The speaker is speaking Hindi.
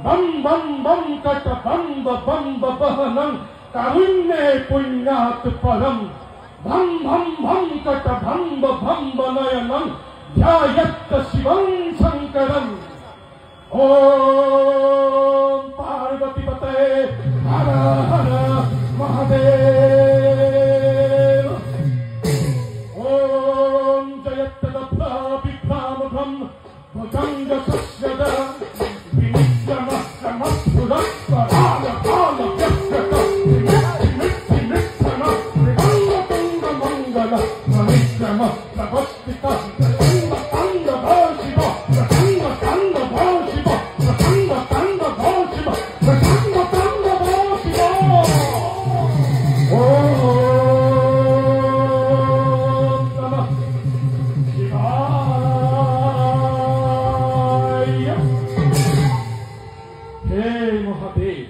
बम बम बम कट बम्ब बम्ब बहनं कारुण्ये पुण्यात् परम भम भम भम कट भम्ब भम्ब नयनं ध्यायत्त शिवं शंकरम। ओम पार्वती पते हर हर महादेव। ओम जयत्त दभ्रा विभ्रामभ्रम भुजंग सस्यद हे महादेव